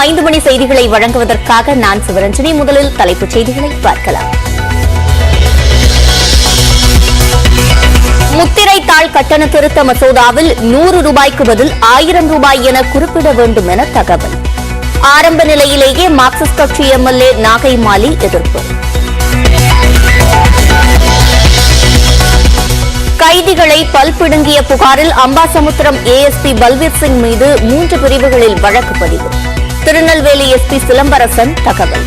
5 மணி செய்திகளை வழங்குவதற்காக நான் சிவரஞ்சனி. முதலில் தலைப்புச் செய்திகளை பார்க்கலாம். முத்திரை தாள் கட்டண திருத்த மசோதாவில் 100 ரூபாய்க்கு பதில் 1000 ரூபாய் என குறிப்பிட வேண்டும் என தகவல். ஆரம்ப நிலையிலேயே மார்க்சிஸ்ட் கட்சி எம்எல்ஏ நாகை மாலி எதிர்ப்பு. கைதிகளை பல் பிடுங்கிய புகாரில் அம்பாசமுத்திரம் ஏஎஸ்பி பல்வீர் சிங் மீது 3 பிரிவுகளில் வழக்கு பதிவு. திருநெல்வேலி எஸ்பி சிலம்பரசன் தகவல்.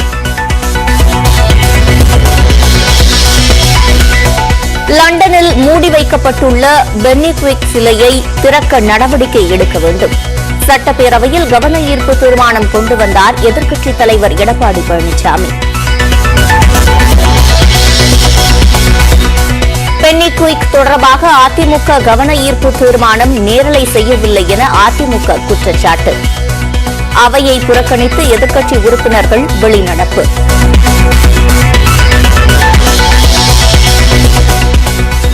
லண்டனில் மூடி வைக்கப்பட்டுள்ள பென்னி குவிக் சிலையை திறக்க நடவடிக்கை எடுக்க வேண்டும். சட்டப்பேரவையில் கவன ஈர்ப்பு தீர்மானம் கொண்டு வந்தார் எதிர்க்கட்சித் தலைவர் எடப்பாடி பழனிசாமி. பென்னி குவிக் தொடர்பாக அதிமுக கவன ஈர்ப்பு தீர்மானம் நேரலை செய்யவில்லை என அதிமுக குற்றச்சாட்டு. அவையை புறக்கணித்து எதிர்க்கட்சி உறுப்பினர்கள் வெளிநடப்பு.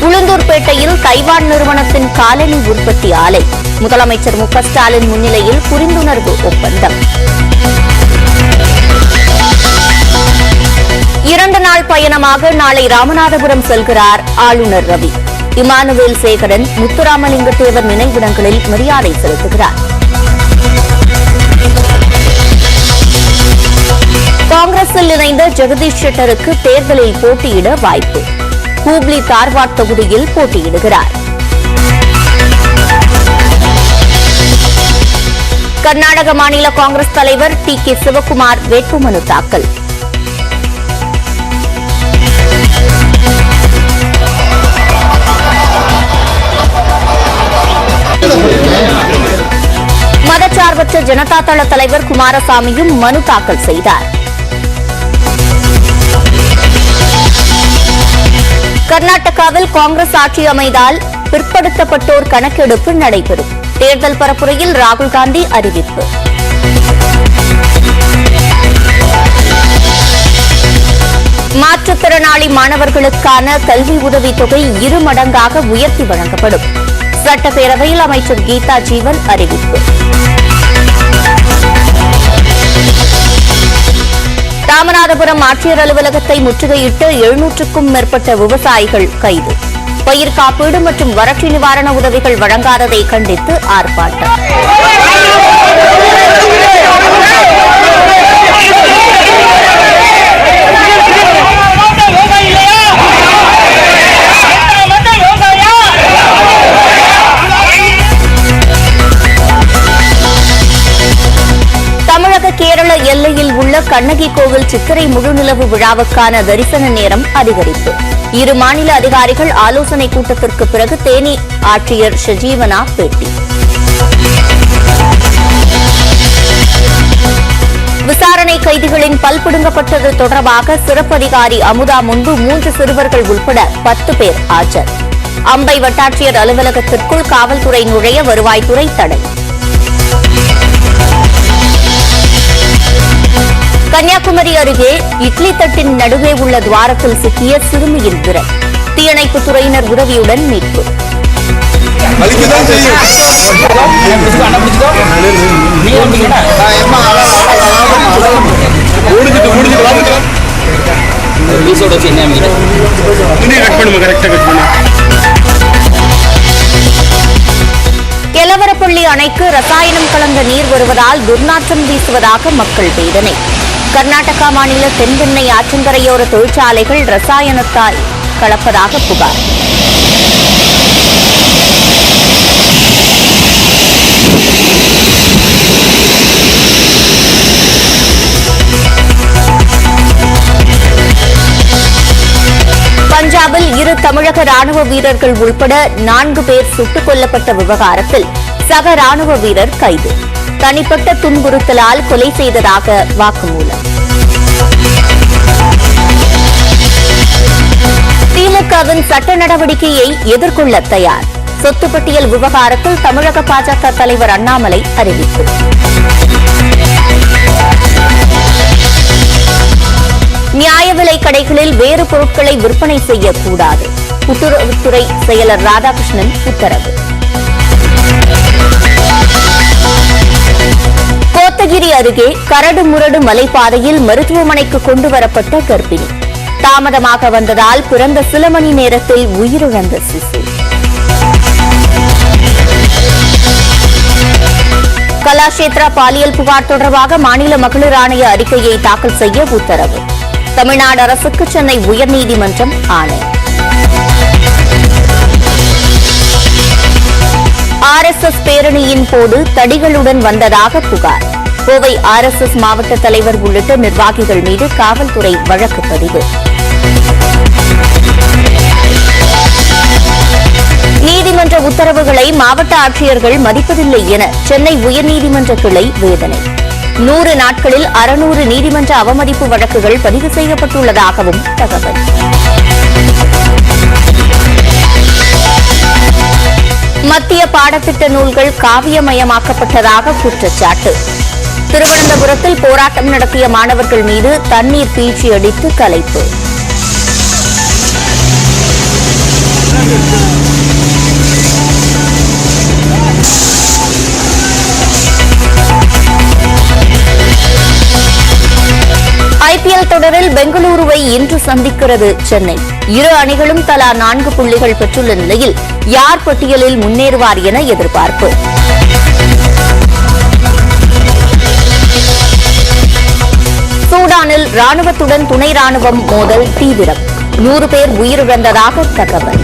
உளுந்தூர்பேட்டையில் தைவான் நிறுவனத்தின் காலணி உற்பத்தி ஆலை. முதலமைச்சர் மு க ஸ்டாலின் முன்னிலையில் புரிந்துணர்வு ஒப்பந்தம். 2 நாள் பயணமாக நாளை ராமநாதபுரம் செல்கிறார் ஆளுநர் ரவி. இமானுவேல் சேகரன், முத்துராமலிங்க தேவர் நினைவிடங்களில் மரியாதை செலுத்துகிறார். காங்கிரஸில் இணைந்த ஜெகதீஷ் ஷெட்டருக்கு தேர்தலில் போட்டியிட வாய்ப்பு. ஹூப்ளி தார்வாட் தொகுதியில் போட்டியிடுகிறார். கர்நாடக மாநில காங்கிரஸ் தலைவர் டி கே சிவக்குமார் வேட்புமனு தாக்கல். மதச்சார்பற்ற ஜனதா தள தலைவர் குமாரசாமியும் மனு தாக்கல் செய்தார். கர்நாடகாவில் காங்கிரஸ் ஆட்சி அமைந்தால் பிற்படுத்தப்பட்டோர் கணக்கெடுப்பு நடைபெறும். தேர்தல் பரப்புரையில் ராகுல் காந்தி அறிவிப்பு. மாற்றுத்திறனாளி மாணவர்களுக்கான கல்வி உதவித் தொகை 2 மடங்காக உயர்த்தி வழங்கப்படும். சட்டப்பேரவையில் அமைச்சர் கீதா ஜீவன் அறிவிப்பு. ராமநாதபுரம் ஆட்சியர் அலுவலகத்தை முற்றுகையிட்டு 700க்கும் மேற்பட்ட விவசாயிகள் கைது. பயிர் காப்பீடு மற்றும் வறட்சி நிவாரண உதவிகள் வழங்காததை கண்டித்து ஆர்ப்பாட்டம். கேரள எல்லையில் உள்ள கண்ணகி கோவில் சித்திரை முழுநிலவு விழாவுக்கான தரிசன நேரம் அதிகரிப்பு. 2 மாநில அதிகாரிகள் ஆலோசனை கூட்டத்திற்கு பிறகு தேனி ஆட்சியர் ஷஜீவனா பேட்டி. விசாரணை கைதிகளின் பல் பிடுங்கப்பட்டது தொடர்பாக சிறப்பு அதிகாரி அமுதா முன்பு 3 சிறுவர்கள் உட்பட 10 பேர் ஆஜர். அம்பை வட்டாட்சியர் அலுவலகத்திற்குள் காவல்துறை நுழைய வருவாய்த்துறை தடை. கன்னியாகுமரி அருகே இட்லி தட்டின் நடுவே உள்ள துவாரத்தில் சிக்கிய சிறுமியின் விரல். தீயணைப்புத் துறையினர் உதவியுடன் மீட்பு. எலவரப்பள்ளி அணைக்கு ரசாயனம் கலந்த நீர் வருவதால் துர்நாற்றம் வீசுவதாக மக்கள் வேதனை. கர்நாடகா மாநில தென்பெண்ணை ஆற்றங்கரையோர தொழிற்சாலைகள் ரசாயனத்தால் கலப்பதாக புகார். பஞ்சாபில் 2 தமிழக ராணுவ வீரர்கள் உள்பட 4 பேர் சுட்டுக் கொல்லப்பட்ட விவகாரத்தில் சக ராணுவ வீரர் கைது. தனிப்பட்ட துன்புறுத்தலால் கொலை செய்ததாக வாக்குமூலம். திமுகவின் சட்ட நடவடிக்கையை எதிர்கொள்ள தயார். சொத்து பட்டியல் விவகாரத்தில் தமிழக பாஜக தலைவர் அண்ணாமலை அறிவிப்பு. நியாய விலை கடைகளில் வேறு பொருட்களை விற்பனை செய்யக்கூடாது. கூட்டுறவுத்துறை செயலர் ராதாகிருஷ்ணன் உத்தரவு. நீலகிரி அருகே கரடுமுரடு மலைப்பாதையில் மருத்துவமனைக்கு கொண்டுவரப்பட்ட கர்ப்பிணி தாமதமாக வந்ததால் பிறந்த சில மணி நேரத்தில் உயிரிழந்த சிசு. கலாஷேத்ரா பாலியல் புகார் தொடர்பாக மாநில மகளிர் ஆணைய அறிக்கையை தாக்கல் செய்ய உத்தரவு. தமிழ்நாடு அரசுக்கு சென்னை உயர்நீதிமன்றம் ஆணை. RSS பேரணியின் போது தடிகளுடன் வந்ததாக புகார். கோவை RSS மாவட்ட தலைவர் உள்ளிட்ட நிர்வாகிகள் மீது காவல்துறை வழக்கு பதிவு. நீதிமன்ற உத்தரவுகளை மாவட்ட ஆட்சியர்கள் மதிப்பதில்லை என சென்னை உயர்நீதிமன்ற கிளை வேதனை. 100 நாட்களில் 600 நீதிமன்ற அவமதிப்பு வழக்குகள் பதிவு செய்யப்பட்டுள்ளதாகவும் தகவல். மத்திய பாடத்திட்ட நூல்கள் காவியமயமாக்கப்பட்டதாக குற்றச்சாட்டு. திருவனந்தபுரத்தில் போராட்டம் நடத்திய மாணவர்கள் மீது தண்ணீர் பீச்சி அடித்து கலைப்பு. IPL தொடரில் பெங்களூருவை இன்று சந்திக்கிறது சென்னை. இரு அணிகளும் தலா 4 புள்ளிகள் பெற்றுள்ள நிலையில் யார் பட்டியலில் முன்னேறுவார் என எதிர்பார்ப்பு. சூடானில் ராணுவத்துடன் துணை ராணுவம் மோதல் தீவிரம். 100 பேர் உயிரிழந்ததாக தகவல்.